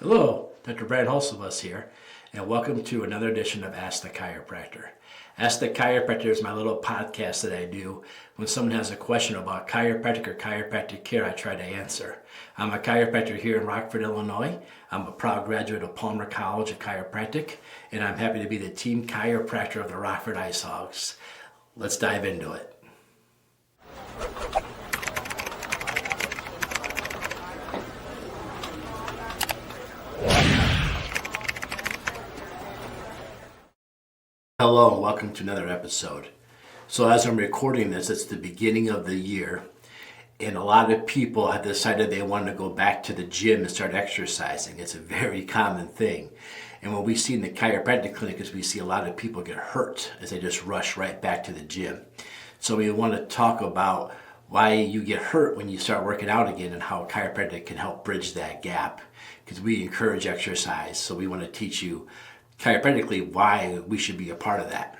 Hello, Dr. Brant Hulsebus here, and welcome to another edition of Ask the Chiropractor. Ask the Chiropractor is my little podcast that I do when someone has a question about chiropractic or chiropractic care. I try to answer. I'm a chiropractor here in Rockford, Illinois. I'm a proud graduate of Palmer College of Chiropractic, and I'm happy to be the team chiropractor of the Rockford Ice Hogs. Let's dive into it. Hello and welcome to another episode. So as I'm recording this, it's the beginning of the year, and a lot of people have decided they want to go back to the gym and start exercising. It's a very common thing. And what we see in the chiropractic clinic is we see a lot of people get hurt as they just rush right back to the gym. So we want to talk about why you get hurt when you start working out again and how chiropractic can help bridge that gap, because we encourage exercise. So we want to teach you chiropractically why we should be a part of that.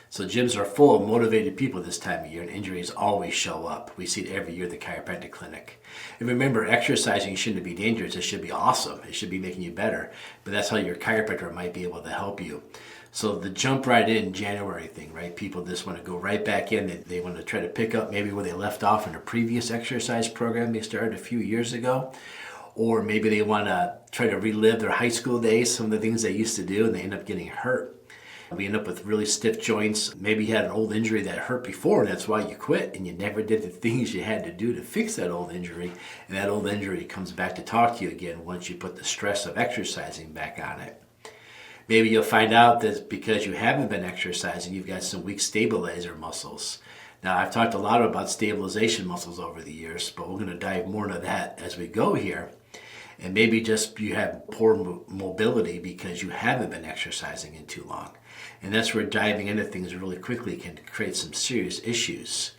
So gyms are full of motivated people this time of year, and injuries always show up. We see it every year at the chiropractic clinic. And remember, exercising shouldn't be dangerous. It should be awesome. It should be making you better. But that's how your chiropractor might be able to help you. So the jump right in January thing, right? People just want to go right back in. They want to try to pick up maybe where they left off in a previous exercise program they started a few years ago. Or maybe they want to try to relive their high school days, some of the things they used to do, and they end up getting hurt. We end up with really stiff joints. Maybe you had an old injury that hurt before, and that's why you quit, and you never did the things you had to do to fix that old injury, and that old injury comes back to talk to you again once you put the stress of exercising back on it. Maybe you'll find out that because you haven't been exercising, you've got some weak stabilizer muscles. Now, I've talked a lot about stabilization muscles over the years, but we're going to dive more into that as we go here. And maybe just you have poor mobility because you haven't been exercising in too long. And that's where diving into things really quickly can create some serious issues.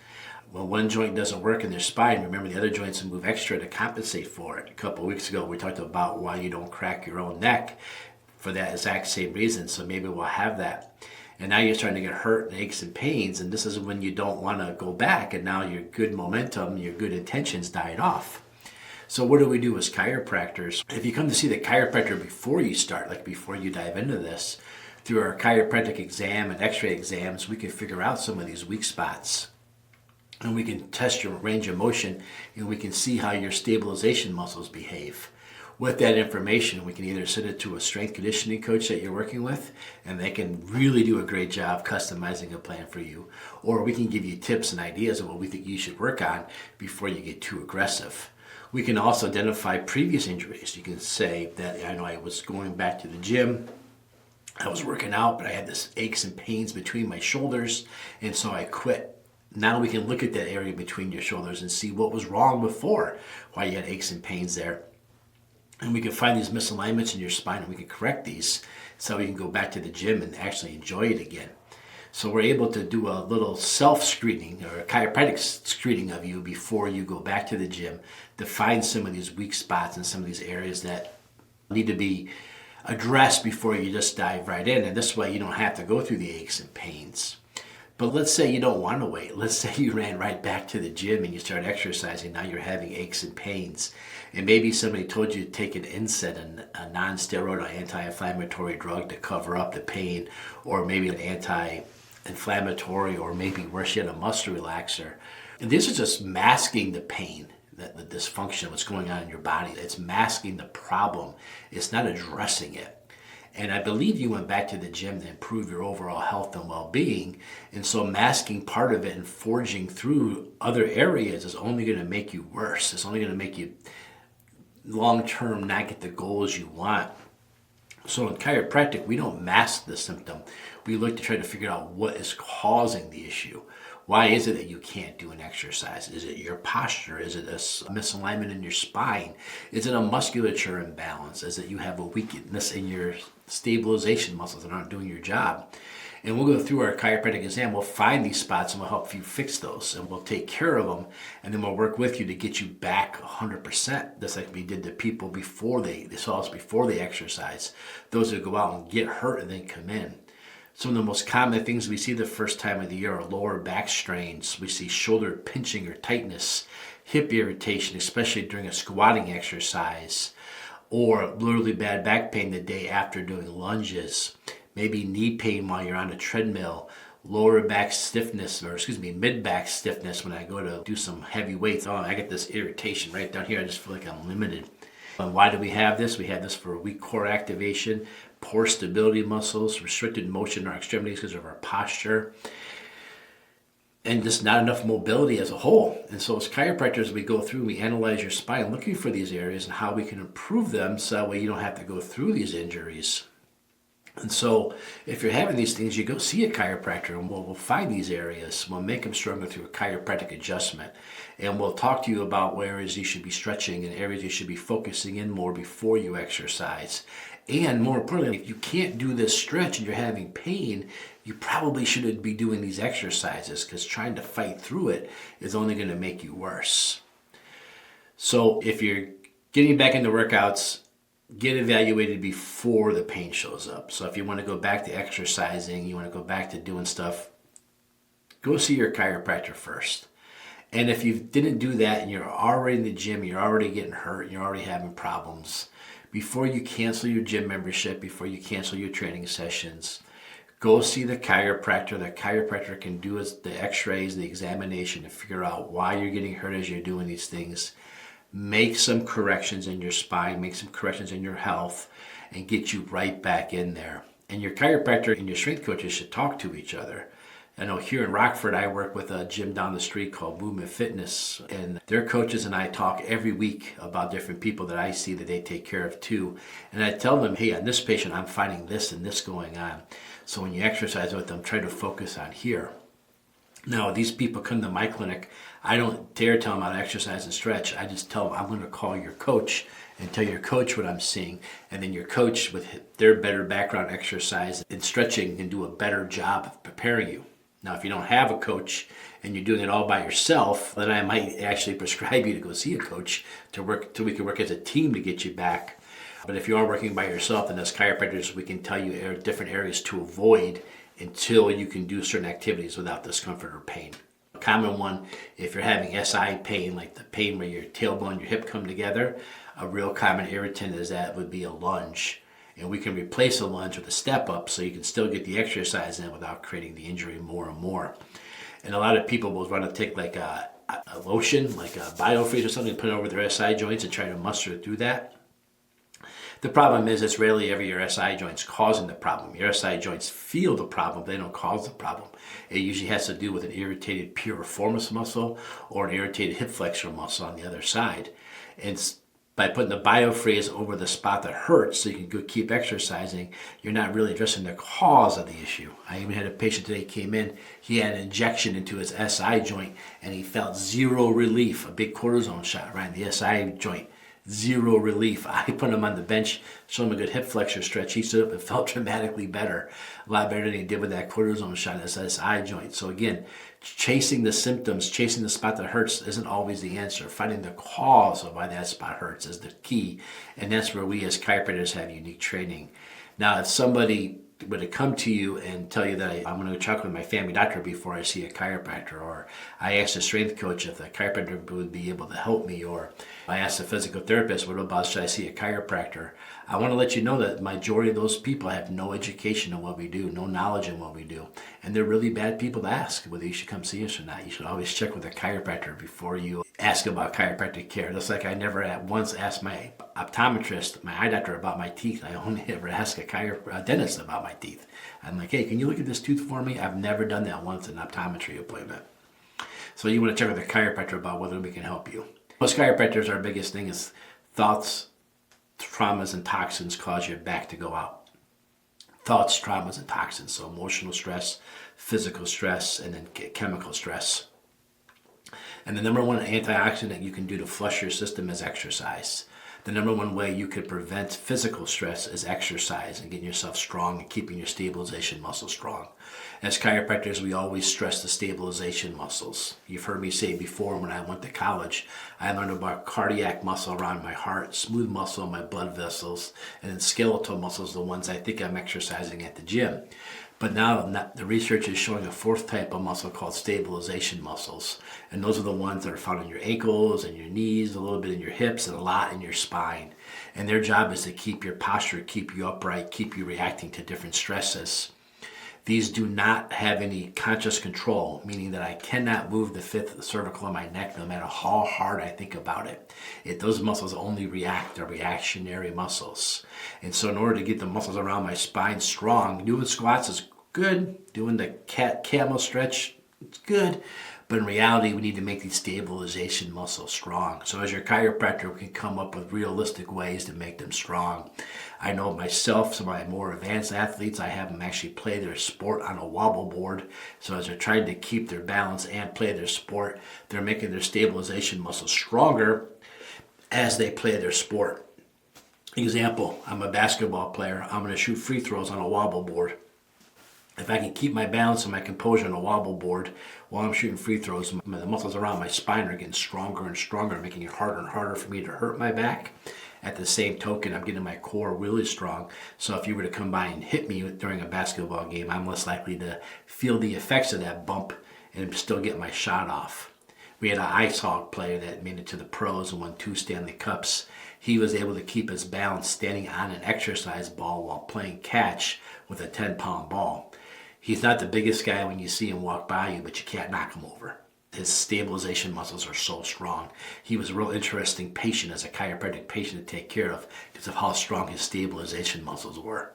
When one joint doesn't work in their spine, remember the other joints will move extra to compensate for it. A couple of weeks ago, we talked about why you don't crack your own neck for that exact same reason. So maybe we'll have that. And now you're starting to get hurt and aches and pains, and this is when you don't want to go back, and now your good momentum, your good intentions died off. So what do we do as chiropractors? If you come to see the chiropractor before you start, like before you dive into this, through our chiropractic exam and x-ray exams, we can figure out some of these weak spots. And we can test your range of motion, and we can see how your stabilization muscles behave. With that information, we can either send it to a strength conditioning coach that you're working with, and they can really do a great job customizing a plan for you, or we can give you tips and ideas of what we think you should work on before you get too aggressive. We can also identify previous injuries. You can say that, I know I was going back to the gym, I was working out, but I had this aches and pains between my shoulders, and so I quit. Now we can look at that area between your shoulders and see what was wrong before, why you had aches and pains there. And we can find these misalignments in your spine, and we can correct these so we can go back to the gym and actually enjoy it again. So we're able to do a little self-screening or a chiropractic screening of you before you go back to the gym to find some of these weak spots and some of these areas that need to be addressed before you just dive right in. And this way you don't have to go through the aches and pains. But let's say you don't want to wait. Let's say you ran right back to the gym and you start exercising. Now you're having aches and pains. And maybe somebody told you to take an NSAID, a non-steroidal anti-inflammatory drug to cover up the pain, or maybe an anti-inflammatory, or maybe worse yet, a muscle relaxer. And this is just masking the pain, the dysfunction, what's going on in your body. It's masking the problem. It's not addressing it. And I believe you went back to the gym to improve your overall health and well-being. And so masking part of it and forging through other areas is only going to make you worse. It's only going to make you long-term not get the goals you want. So in chiropractic, we don't mask the symptom. We look to try to figure out what is causing the issue. Why is it that you can't do an exercise? Is it your posture? Is it a misalignment in your spine? Is it a musculature imbalance? Is it you have a weakness in your stabilization muscles that aren't doing your job? And we'll go through our chiropractic exam. We'll find these spots and we'll help you fix those. And we'll take care of them. And then we'll work with you to get you back 100%. Just like we did to people before they saw us before they exercise. Those who go out and get hurt and then come in. Some of the most common things we see the first time of the year are lower back strains. We see shoulder pinching or tightness, hip irritation, especially during a squatting exercise, or literally bad back pain the day after doing lunges, maybe knee pain while you're on a treadmill, lower back stiffness, or mid back stiffness when I go to do some heavy weights. Oh, I get this irritation right down here. I just feel like I'm limited. Why do we have this? We have this for weak core activation, poor stability muscles, restricted motion in our extremities because of our posture, and just not enough mobility as a whole. And so as chiropractors, we go through, we analyze your spine looking for these areas and how we can improve them so that way you don't have to go through these injuries. And so if you're having these things, you go see a chiropractor and we'll find these areas. We'll make them stronger through a chiropractic adjustment. And we'll talk to you about where areas you should be stretching and areas you should be focusing in more before you exercise. And more importantly, if you can't do this stretch and you're having pain, you probably shouldn't be doing these exercises, because trying to fight through it is only going to make you worse. So if you're getting back into workouts, get evaluated before the pain shows up. So if you want to go back to exercising, you want to go back to doing stuff, go see your chiropractor first. And if you didn't do that and you're already in the gym, you're already getting hurt, you're already having problems, before you cancel your gym membership, before you cancel your training sessions, go see the chiropractor. The chiropractor can do the x-rays, the examination to figure out why you're getting hurt as you're doing these things. Make some corrections in your spine, make some corrections in your health, and get you right back in there. And your chiropractor and your strength coaches should talk to each other. I know here in Rockford, I work with a gym down the street called Movement Fitness, and their coaches and I talk every week about different people that I see that they take care of too. And I tell them, hey, on this patient, I'm finding this and this going on. So when you exercise with them, try to focus on here. Now, these people come to my clinic. I don't dare tell them how to exercise and stretch. I just tell them I'm going to call your coach and tell your coach what I'm seeing. And then your coach, with their better background exercise and stretching, can do a better job of preparing you. Now, if you don't have a coach and you're doing it all by yourself, then I might actually prescribe you to go see a coach to work till we can work as a team to get you back. But if you are working by yourself, then as chiropractors, we can tell you different areas to avoid until you can do certain activities without discomfort or pain. A common one, if you're having SI pain, like the pain where your tailbone and your hip come together, a real common irritant is that would be a lunge. And we can replace a lunge with a step up so you can still get the exercise in without creating the injury more and more. And a lot of people will want to take like a lotion, like a biofreeze or something, put it over their SI joints and try to muster through that. The problem is it's rarely ever your SI joints causing the problem. Your SI joints feel the problem, they don't cause the problem. It usually has to do with an irritated piriformis muscle or an irritated hip flexor muscle on the other side. And by putting the biofreeze over the spot that hurts so you can go keep exercising, you're not really addressing the cause of the issue. I even had a patient today came in, he had an injection into his SI joint and he felt zero relief, a big cortisone shot right in the SI joint. Zero relief. I put him on the bench, showed him a good hip flexor stretch. He stood up and felt dramatically better, a lot better than he did with that cortisone shot in his SI joint. So again, chasing the symptoms, chasing the spot that hurts isn't always the answer. Finding the cause of why that spot hurts is the key, and that's where we as chiropractors have unique training. Now, if somebody were to come to you and tell you that I'm going to check with my family doctor before I see a chiropractor, or I asked a strength coach if the chiropractor would be able to help me, or I asked a physical therapist, what about should I see a chiropractor? I want to let you know that the majority of those people have no education in what we do, no knowledge in what we do. And they're really bad people to ask whether you should come see us or not. You should always check with a chiropractor before you ask about chiropractic care. Just like I never once asked my optometrist, my eye doctor, about my teeth. I only ever ask a dentist about my teeth. I'm like, hey, can you look at this tooth for me? I've never done that once in an optometry appointment. So you want to check with a chiropractor about whether we can help you. Most chiropractors, our biggest thing is thoughts, traumas, and toxins cause your back to go out. Thoughts, traumas, and toxins. So emotional stress, physical stress, and then chemical stress. And the number one antioxidant you can do to flush your system is exercise. The number one way you could prevent physical stress is exercise and getting yourself strong and keeping your stabilization muscles strong. As chiropractors, we always stress the stabilization muscles. You've heard me say before, when I went to college, I learned about cardiac muscle around my heart, smooth muscle in my blood vessels, and then skeletal muscles, the ones I think I'm exercising at the gym. But now the research is showing a fourth type of muscle called stabilization muscles. And those are the ones that are found in your ankles and your knees, a little bit in your hips, and a lot in your spine. And their job is to keep your posture, keep you upright, keep you reacting to different stresses. These do not have any conscious control, meaning that I cannot move the fifth cervical in my neck no matter how hard I think about it. Those muscles only react, they're reactionary muscles. And so in order to get the muscles around my spine strong, doing squats is good, doing the camel stretch, it's good. But in reality, we need to make these stabilization muscles strong. So as your chiropractor, we can come up with realistic ways to make them strong. I know myself, some of my more advanced athletes, I have them actually play their sport on a wobble board. So as they're trying to keep their balance and play their sport, they're making their stabilization muscles stronger as they play their sport. Example, I'm a basketball player. I'm going to shoot free throws on a wobble board. If I can keep my balance and my composure on a wobble board while I'm shooting free throws, the muscles around my spine are getting stronger and stronger, making it harder and harder for me to hurt my back. At the same token, I'm getting my core really strong. So if you were to come by and hit me during a basketball game, I'm less likely to feel the effects of that bump and still get my shot off. We had an ice hog player that made it to the pros and won 2 Stanley Cups. He was able to keep his balance standing on an exercise ball while playing catch with a 10-pound ball. He's not the biggest guy when you see him walk by you, but you can't knock him over. His stabilization muscles are so strong. He was a real interesting patient as a chiropractic patient to take care of because of how strong his stabilization muscles were.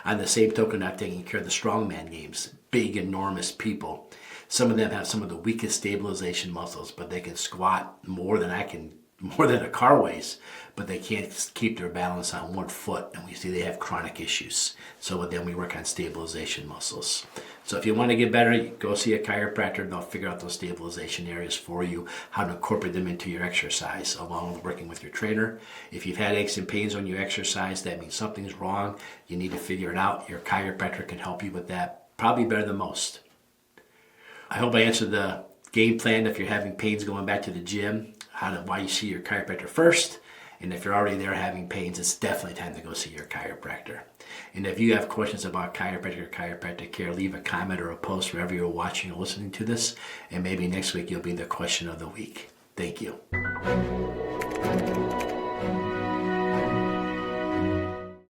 On the same token, I've taken care of the strongman games, big, enormous people. Some of them have some of the weakest stabilization muscles, but they can squat more than a car weighs, but they can't keep their balance on one foot, and we see they have chronic issues. So with them, we work on stabilization muscles. So if you want to get better, go see a chiropractor, and they'll figure out those stabilization areas for you, how to incorporate them into your exercise, along with working with your trainer. If you've had aches and pains when you exercise, that means something's wrong. You need to figure it out. Your chiropractor can help you with that, probably better than most. I hope I answered the game plan if you're having pains going back to the gym, why you see your chiropractor first. And if you're already there having pains, it's definitely time to go see your chiropractor. And if you have questions about chiropractic or chiropractic care, leave a comment or a post wherever you're watching or listening to this. And maybe next week you'll be the question of the week. Thank you.